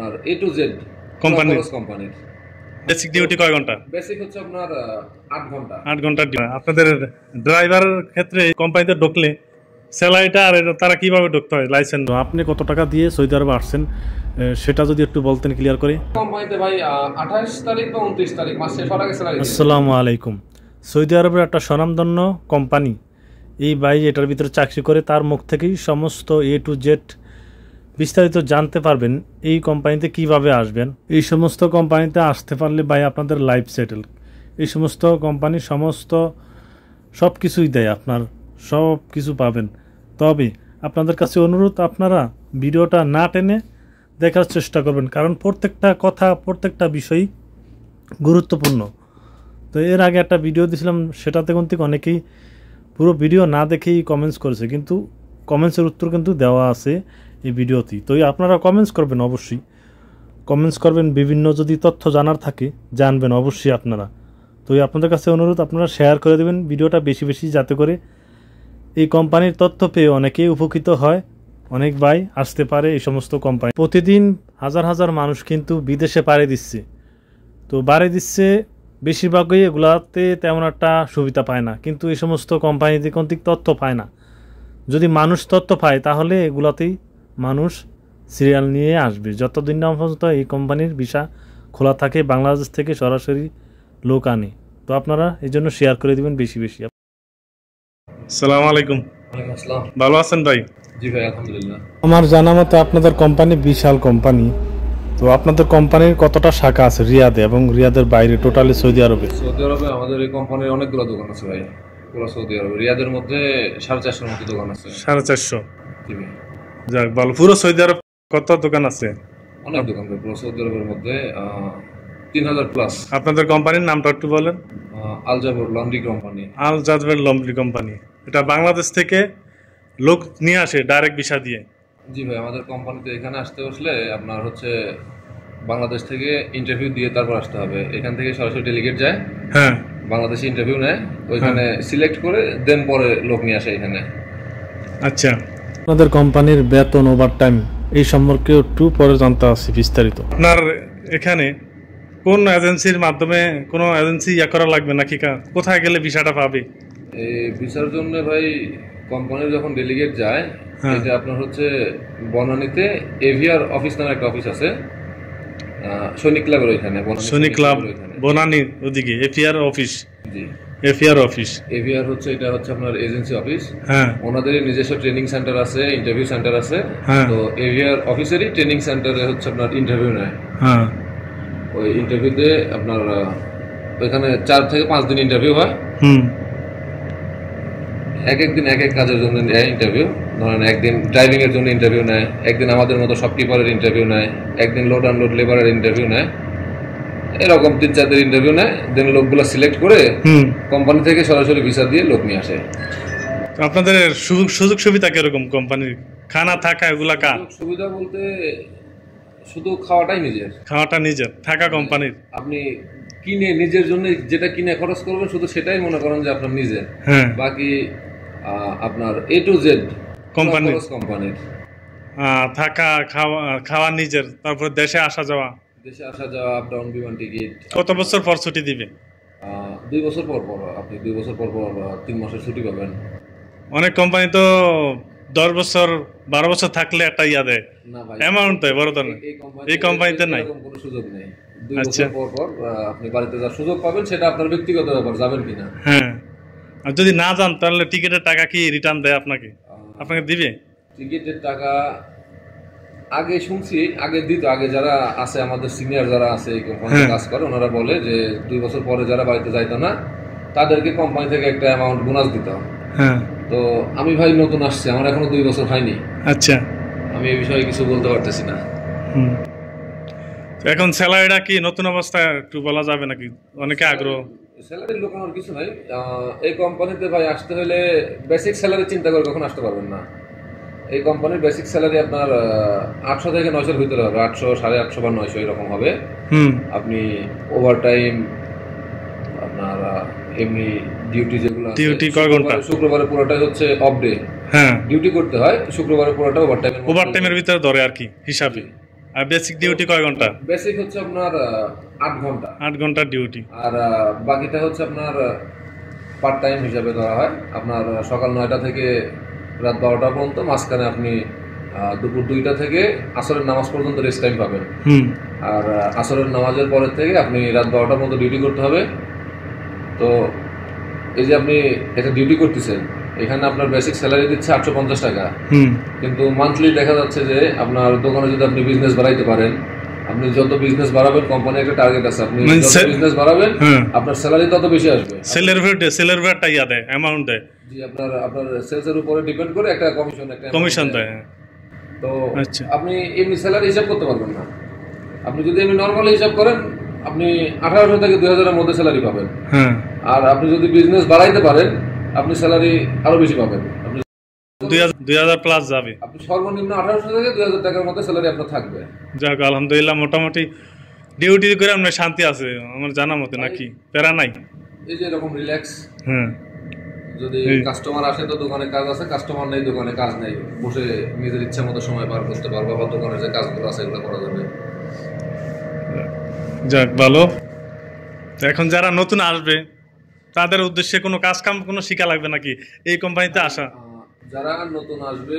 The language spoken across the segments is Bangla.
আপনার A to Z কোম্পানির। বেসিক ডিউটি কয় ঘন্টা? বেসিক হচ্ছে আপনার 8 ঘন্টা। 8 ঘন্টা। আপনাদের ড্রাইভারের ক্ষেত্রে কোম্পানিতে ঢুকলে স্যালারিটা আর তারা কিভাবে ঢুকতে হয়, লাইসেন্স আপনি কত টাকা দিয়ে সৌদি আরবে আসছেন সেটা যদি একটু বলতেন ক্লিয়ার করে। কোম্পানিতে ভাই 28 তারিখ বা 29 তারিখ মাস শেষ হওয়ার আগে স্যালারি। আসসালামু আলাইকুম। সৌদি আরবের একটা স্বনামধন্য কোম্পানি, এই ভাই এটার ভিতরে চাকরি করে, তার মুখ থেকেই সমস্ত A to Z বিস্তারিত জানতে পারবেন এই কোম্পানিতে কিভাবে আসবেন। এই সমস্ত কোম্পানিতে আসতে পারলে ভাই আপনাদের লাইফ সেটেল। এই সমস্ত কোম্পানি সব কিছুই দেয়, আপনার সব কিছু পাবেন। তবে আপনাদের কাছে অনুরোধ, আপনারা ভিডিওটা না টেনে দেখার চেষ্টা করবেন, কারণ প্রত্যেকটা কথা প্রত্যেকটা বিষয়ই গুরুত্বপূর্ণ। তো এর আগে একটা ভিডিও দিয়েছিলাম, সেটাতে কিন্তু অনেকেই পুরো ভিডিও না দেখেই কমেন্টস করেছে, কিন্তু কমেন্টসের উত্তর কিন্তু দেওয়া আছে এই ভিডিওতেই। তো আপনারা কমেন্টস করবেন, অবশ্যই কমেন্টস করবেন, বিভিন্ন যদি তথ্য জানার থাকে জানবেন অবশ্যই আপনারা। তো আপনাদের কাছে অনুরোধ, আপনারা শেয়ার করে দেবেন ভিডিওটা বেশি বেশি, যাতে করে এই কোম্পানির তথ্য পেয়ে অনেকেই উপকৃত হয়, অনেক ভাই আসতে পারে এই সমস্ত কোম্পানি। প্রতিদিন হাজার হাজার মানুষ কিন্তু বিদেশে পাড়ি দিচ্ছে। তো বাড়ি দিচ্ছে বেশিরভাগই এগুলাতে তেমন একটা সুবিধা পায় না, কিন্তু এই সমস্ত কোম্পানিতে কিন্তু তথ্য পায় না। যদি মানুষ তথ্য পায় তাহলে এগুলাতেই মানুষ সিরিয়াল নিয়ে আসবে। যতদিন না পর্যন্ত এই কোম্পানির ভিসা খোলা থাকে, বাংলাদেশ থেকে সরাসরি লোক আনে। তো আপনারা এই জন্য শেয়ার করে দিবেন বেশি বেশি। আসসালামু আলাইকুম। ওয়ালাইকুম আসসালাম। ভালো আছেন ভাই? জি ভাই, আলহামদুলিল্লাহ। আমার জানা মতো আপনাদের কোম্পানি বিশাল কোম্পানি। তো আপনাদের কোম্পানির কতটা শাখা আছে রিয়াদে এবং রিয়াদের বাইরে, টোটালি সৌদি আরবে? সৌদি আরবে আমাদের এই কোম্পানির অনেকগুলো দোকান আছে ভাই, পুরো সৌদি আরবে। রিয়াদের মধ্যে 450-এর মতো দোকান আছে। 450? জি ভাই। যাক ভালো। পুরো সৌদি আরব কত দোকান আছে? অনেক দোকান ভাই, পুরো সৌদি আরবের মধ্যে 3000 প্লাস। আপনাদের কোম্পানির নামটা একটু বলেন। আল জাবর লন্ড্রি কোম্পানি। আল জাজবের লন্ড্রি কোম্পানি। এটা বাংলাদেশ থেকে লোক নিয়ে আসে ডাইরেক্ট ভিসা দিয়ে? জি ভাই, আমাদের কোম্পানিতে এখানে আসতে বসলে আপনার হচ্ছে বাংলাদেশ থেকে ইন্টারভিউ দিয়ে তারপর আসতে হবে। এখান থেকে সরাসরি ডেলিগেট যায়, হ্যাঁ, বাংলাদেশে ইন্টারভিউ নেয়, ওইখানে সিলেক্ট করে দেন পরে লোক নিয়ে আসে এখানে। আচ্ছা, আপনাদের কোম্পানির বেতন, ওভারটাইম এই সম্পর্কে একটু পরে জানতে আসছি বিস্তারিত। আপনার এখানে কোন এজেন্সির মাধ্যমে, কোনো এজেন্সি করা লাগবে নাকি? কোথায় গেলে ভিসাটা পাবে? এই ভিসার জন্য ভাই কোম্পানির যখন ডেলিগেট যায়, এটা আপনার হচ্ছে বনানীতে এভিআর অফিস নামে একটা অফিস আছে, সৈনিক ক্লাবের ওইখানে। সৈনিক ক্লাব বনানী ওদিকে এভিআর অফিস? জি, এভিআর অফিস। এভিআর হচ্ছে, এটা হচ্ছে আপনার এজেন্সি অফিস। হ্যাঁ, ওনাদের নিজস্ব ট্রেনিং সেন্টার আছে, ইন্টারভিউ সেন্টার আছে। তো এভিআর অফিসেরই ট্রেনিং সেন্টারে হচ্ছে আপনার ইন্টারভিউ নেয়। হ্যাঁ, ওই ইন্টারভিউতে আপনার ওইখানে 4 থেকে 5 দিন ইন্টারভিউ হয়। এক একদিন এক এক কাজের জন্য নেয় ইন্টারভিউ। ধরেন একদিন ড্রাইভিং এর জন্য ইন্টারভিউ নেয়, একদিন আমাদের মতো শপকিপারের ইন্টারভিউ নেয়, একদিন লোড আনলোড লেবারের ইন্টারভিউ নেয়, এরকম 3-4 দিন ইন্টারভিউ নেয়। দেন লোকগুলো সিলেক্ট করে কোম্পানি থেকে সরাসরি ভিসা দিয়ে লোক নিয়ে আসে। আপনাদের সুযোগ সুবিধা কিরকম কোম্পানির? খানা থাকা এগুলা কার? সুবিধা বলতে শুধু খাওয়াটাই নিজের, খাওয়াটা নিজের, থাকা কোম্পানির। আপনি কিনে নিজের জন্য যেটা কিনে খরচ করবেন শুধু সেটাই মনে করেন যে আপনার নিজের। বাকি আপনার A to Z কোম্পানির। থাকা খাওয়া নিজের, তারপর দেশে আসা যাওয়া আপ ডাউন, বিমান টিকিট। কত বছর পর ছুটি দিবে? 2 বছর পর পর। আপনি 2 বছর পর পর 3 মাসের ছুটি পাবেন। অনেক কোম্পানি তো 10 বছর 12 বছর থাকলে একটা দেয়, অ্যামাউন্ট দেয় বড় ধরনের। এই কোম্পানিতে নাই, কোনো সুযোগ নেই। 2 বছর পর পর আপনি বাড়িতে যাওয়ার সুযোগ পাবেন, সেটা আপনার ব্যক্তিগত ব্যাপার, যাবেন কিনা। হ্যাঁ, আর যদি না যান তাহলে টিকিটের টাকা কি রিটার্ন দেয় আপনাকে দিবে? টিকিটের টাকা আগে শুনছি, আগে দিত। আগে যারা আছে আমাদের সিনিয়র যারা আছে এই কোম্পানিতে কাজ করে, ওনারা বলে যে 2 বছর পরে যারা বাড়িতে যাইতো না তাদেরকে কোম্পানি থেকে একটা অ্যামাউন্ট বোনাস দিত। তো আমি ভাই নতুন আসছে, আমার এখনো 2 বছর হয়নি। আচ্ছা, আমি এই বিষয়ে কিছু বলতে পারতেছি না। এখন স্যালারিটা কি নতুন অবস্থায় একটু বলা যাবে নাকি? অনেকে আগ্রহ। স্যালারির লুকানোর কিছু নাই। এই কোম্পানিতে ভাই আসতে হলে বেসিক স্যালারি চিন্তা করে কখন আসতে পারবেন না। এই কোম্পানির বেসিক স্যালারি আপনার 800 থেকে 900-এর ভিতরে হবে। 800, 850 বা 900 এরকম হবে। আপনি ওভারটাইম, আপনার এমনি ডিউটি যেগুলো আছে, ডিউটি কয় ঘন্টা? শুক্রবারে পুরোটাই হচ্ছে অফ ডে, ডিউটি করতে হয়। শুক্রবারে পুরোটা ওভারটাইমের ভিতরে ধরে আর কি হিসাবে। আর বেসিক ডিউটি কয় ঘন্টা? বেসিক হচ্ছে আপনার 8 ঘন্টা। 8 ঘন্টা ডিউটি। আর বাকিটা হচ্ছে আপনার পার্ট টাইম হিসাবে ধরা হয়। আপনার সকাল 9টা থেকে রাত 12টা পর্যন্ত, মাঝখানে আপনি দুপুর 2টা থেকে আসরের নামাজ পর্যন্ত রেস্ট টাইম পাবেন। আর আসরের নামাজের পরের থেকে আপনি রাত 12টা পর্যন্ত ডিউটি করতে হবে। তো এই যে আপনি একটা ডিউটি করতেছেন, এখানে আপনার বেসিক স্যালারি দিচ্ছে 850 টাকা, কিন্তু মান্থলি দেখা যাচ্ছে যে আপনার দোকানে যদি আপনি বিজনেস বাড়াইতে পারেন, আপনি যত বিজনেস বাড়াবেন, কোম্পানির একটা টার্গেট আছে, আপনি যত বিজনেস বাড়াবেন আপনার স্যালারি তত বেশি আসবে। সেলের রেটটা দেয়, অ্যামাউন্ট দেয়। জি, আপনার সেলসের উপরে ডিপেন্ড করে একটা কমিশন দেয়। তো আপনি এমনি স্যালারি হিসাব করতে পারবেন না। আপনি যদি এমনি নরমালি হিসাব করেন, আপনি 1800 থেকে 2000 এর মধ্যে স্যালারি পাবেন। আর আপনি যদি বিজনেস বাড়াইতে পারেন, আপনি স্যালারি আরো বেশি পাবেন। আপনি 2000 প্লাস যাবে। আপনি সর্বনিম্ন 1800 থেকে 2000 টাকার মধ্যে স্যালারি আপনার থাকবে। যাক, আলহামদুলিল্লাহ, মোটামুটি ডিউটি করে আপনার শান্তি আছে আমার জানা মতে, নাকি প্যারা নাই? এই যে এরকম রিল্যাক্স। যদি কাস্টমার আসে তো দোকানে কাজ আছে, কাস্টমার নেই দোকানে কাজ নেই, বসে নিজের ইচ্ছা মতো সময় পার করতে পারবো, বা দোকানের যে কাজগুলো আছে এগুলো করা যাবে। যাক, ভালো। এখন যারা নতুন আসবে তাদের উদ্দেশ্যে কোনো কাজ কাম কোনো শিখা লাগবে নাকি এই কোম্পানিতে আসা? যারা নতুন আসবে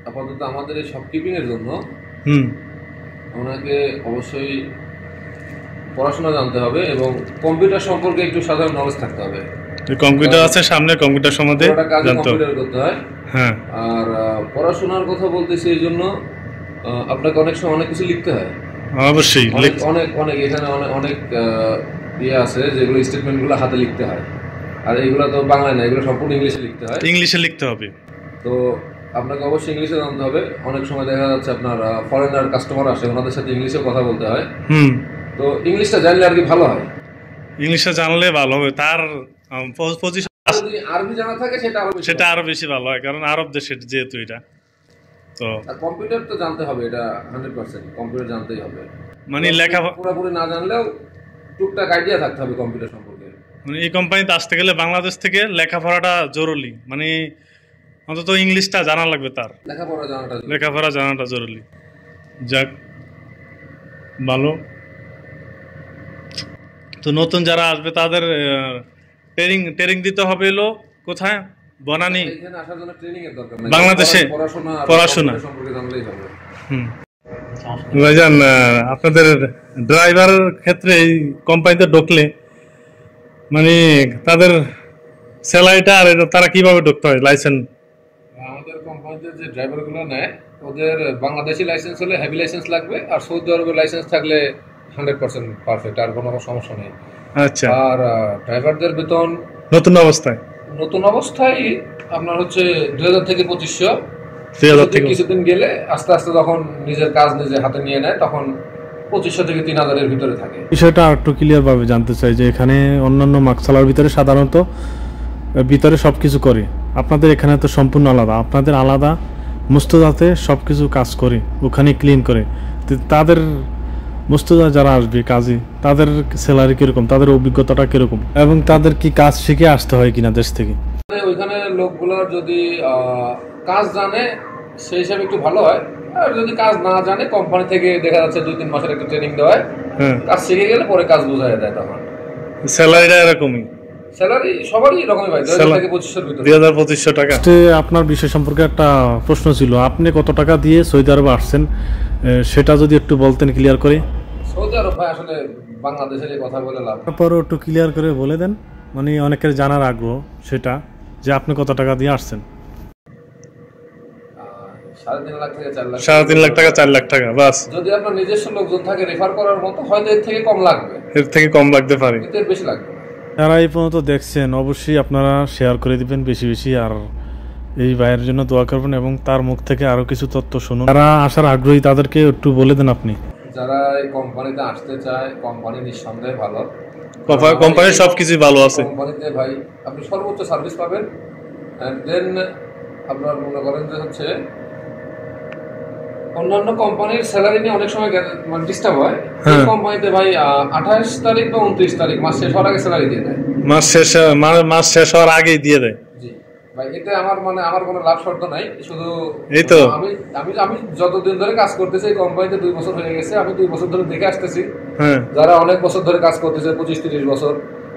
আপাতত আমাদের এই শপকিপিং এর জন্য ওনাকে অবশ্যই পড়াশোনা জানতে হবে এবং কম্পিউটার সম্পর্কে একটু সাধারণ নলেজ থাকতে হবে। কম্পিউটার আছে সামনে, কম্পিউটার সম্বন্ধে জানতে হবে, করতে হয়। হ্যাঁ, আর পড়াশোনার কথা বলতেছি এই জন্য আপনাকে অনেক সময় অনেক কিছু লিখতে হয়। অবশ্যই অনেক এখানে অনেক ইয়ে আছে যেগুলো স্টেটমেন্টগুলো হাতে লিখতে হয়, আর এগুলো তো বাংলায় না, এগুলো সম্পূর্ণ ইংলিশে লিখতে হয়। ইংলিশে লিখতে হবে, তো আপনাকে অবশ্যই ইংলিশে জানতে হবে। অনেক সময় দেখা যাচ্ছে আপনার ফরেনার কাস্টমার আসে, ওনাদের সাথে ইংলিশে কথা বলতে হয়। তো ইংলিশটা জানলে আর কি ভালো হয়। ইংলিশটা জানলে ভালো হবে, তার পজিশন। যদি আরবি জানা থাকে সেটা আরো বেশি ভালো হয়, কারণ আরব দেশের যেহেতু এটা। তো কম্পিউটার তো জানতে হবে, এটা 100% কম্পিউটার জানতেই হবে। মানে লেখা পুরোপুরি না জানলেও টুকটাক আইডিয়া থাকতে হবে কম্পিউটার সম্পর্কে। মানে এই কোম্পানিতে আসতে গেলে বাংলাদেশ থেকে লেখাপড়াটা জরুরি, মানে অন্তত ইংলিশটা জানা লাগবে, তার লেখাপড়া জানাটা জরুরি। যাক, ভালো। তো নতুন যারা আসবে তাদের ট্রেনিং দিতে হবে এলো কোথায়? বনানী, বাংলাদেশে পড়াশোনা। ভাইজান, আপনাদের ড্রাইভার ক্ষেত্রে এই কোম্পানিতে ঢুকলে মানে তাদের স্যালারিটা আর তারা কিভাবে ঢুকতে হয়? লাইসেন্স আমাদের কোম্পানিতে যে ড্রাইভারগুলো নেয় ওদের বাংলাদেশি লাইসেন্স হলে হেভি লাইসেন্স লাগবে, আর সৌদি আরবের লাইসেন্স থাকলে 100% পারফেক্ট, আর কোনো সমস্যা নেই। আচ্ছা। আর ড্রাইভারদের বেতন নতুন অবস্থায় আপনার হচ্ছে 2000 থেকে 2500। কিছুদিন গেলে আস্তে আস্তে যখন নিজের কাজ নিজে হাতে নিয়ে নেয় তখন 2500 থেকে 3000 এর ভিতরে থাকে। বিষয়টা একটু ক্লিয়ার ভাবে জানতে চাই যে এখানে অন্যান্য মাকসালার ভিতরে সাধারণত ভিতরে সবকিছু করে, আপনাদের এখানে তো সম্পূর্ণ আলাদা। আপনাদের আলাদা মুস্তদাতে সবকিছু কাজ করে, ওখানে ক্লিন করে। তাদের মুস্তদা যারা আসবে কাজে, তাদের স্যালারি কিরকম, তাদের অভিজ্ঞতাটা কিরকম, এবং তাদের কি কাজ শিখে আসতে হয় কিনা দেশ থেকে? ওইখানে লোকগুলোর যদি কাজ জানে সেই হিসাবে একটু ভালো হয়, আর যদি কাজ না জানে কোম্পানি থেকে দেখা যাচ্ছে 2-3 মাসের একটা ট্রেনিং দেওয়া হয়, কাজ শিখে গেলে পরে কাজ বোঝায় দেয়। তখন স্যালারিটা এরকমই, স্যালারি সবারই এরকমই ভাই, 2000 থেকে 2500 ভিতরে। 2500 টাকা। আপনার বিষয় সম্পর্কে একটা প্রশ্ন ছিল, আপনি কত টাকা দিয়ে সৌদি আরবে আসছেন সেটা যদি একটু বলতেন ক্লিয়ার করে। সৌদি আরব ভাই আসলে বাংলাদেশের এই কথা বলে লাভ। তারপর একটু ক্লিয়ার করে বলে দেন, মানে অনেকের জানার আগ্রহ সেটা, যে আপনি কত টাকা দিয়ে আসছেন। 3.5 লাখ থেকে 4 লাখ। 3.5 লাখ টাকা, 4 লাখ টাকা বাস। যদি আপনার নিজস্ব লোকজন থাকে রেফার করার মতো, হয়তো এর থেকে কম লাগবে, এর থেকে কম লাগতে পারে, কিন্তু এর বেশি লাগবে। যারা এই পর্যন্ত দেখছেন অবশ্যই আপনারা শেয়ার করে দিবেন বেশি বেশি, আর এই ভাইয়ের জন্য দোয়া করবেন এবং তার মুখ থেকে আরো কিছু তথ্য শুনুন। যারা আসার আগ্রহী তাদেরকে একটু বলে দেন আপনি। যারা এই কোম্পানিতে আসতে চায়, কোম্পানি নিঃসন্দেহে ভালো, কোম্পানির সবকিছু ভালো আছে। কোম্পানিতে ভাই আপনি সর্বোচ্চ সার্ভিস পাবেন, এন্ড দেন আপনার মনে করেন যে হচ্ছে অন্যান্য কোম্পানির স্যালারি নিয়ে অনেক সময় মানে ডিস্টার্ব হয়। এই কোম্পানিতে ভাই 28 তারিখ বা 29 তারিখ মাস শেষ হওয়ার আগে স্যালারি দিয়ে দেয়। মাস শেষ হওয়ার আগেই দিয়ে দেয়। জি, ভাই এতে আমার কোনো লাভ শর্ত নাই, শুধু এই তো আমি আমি আমি যতদিন ধরে কাজ করতেছি এই কোম্পানিতে 2 বছর হয়ে গেছে, আমি 2 বছর ধরে দেখে আসতেছি। হ্যাঁ যারা অনেক বছর ধরে কাজ করতেছে 25-30 বছর,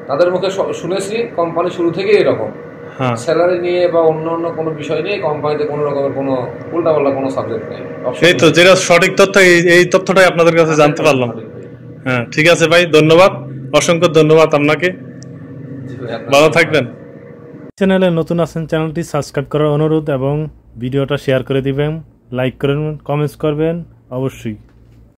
তাদের মুখে শুনেছি কোম্পানি শুরু থেকেই এরকম। হ্যাঁ স্যালারি নিয়ে বা অন্য কোনো বিষয় নিয়ে কোম্পানিতে কোনো রকমের কোনো উল্টাপাল্টা কোনো সাবজেক্ট নেই। এই তো যেটা সঠিক তথ্য, এই তথ্যটাই আপনাদের কাছে জানতে পারলাম। হ্যাঁ ঠিক আছে ভাই, ধন্যবাদ, অসংখ্য ধন্যবাদ আপনাকে, ভালো থাকবেন। চ্যানেলে নতুন আছেন, চ্যানেলটি সাবস্ক্রাইব করার অনুরোধ এবং ভিডিওটা শেয়ার করে দিবেন, লাইক করবেন, কমেন্টস করবেন অবশ্যই।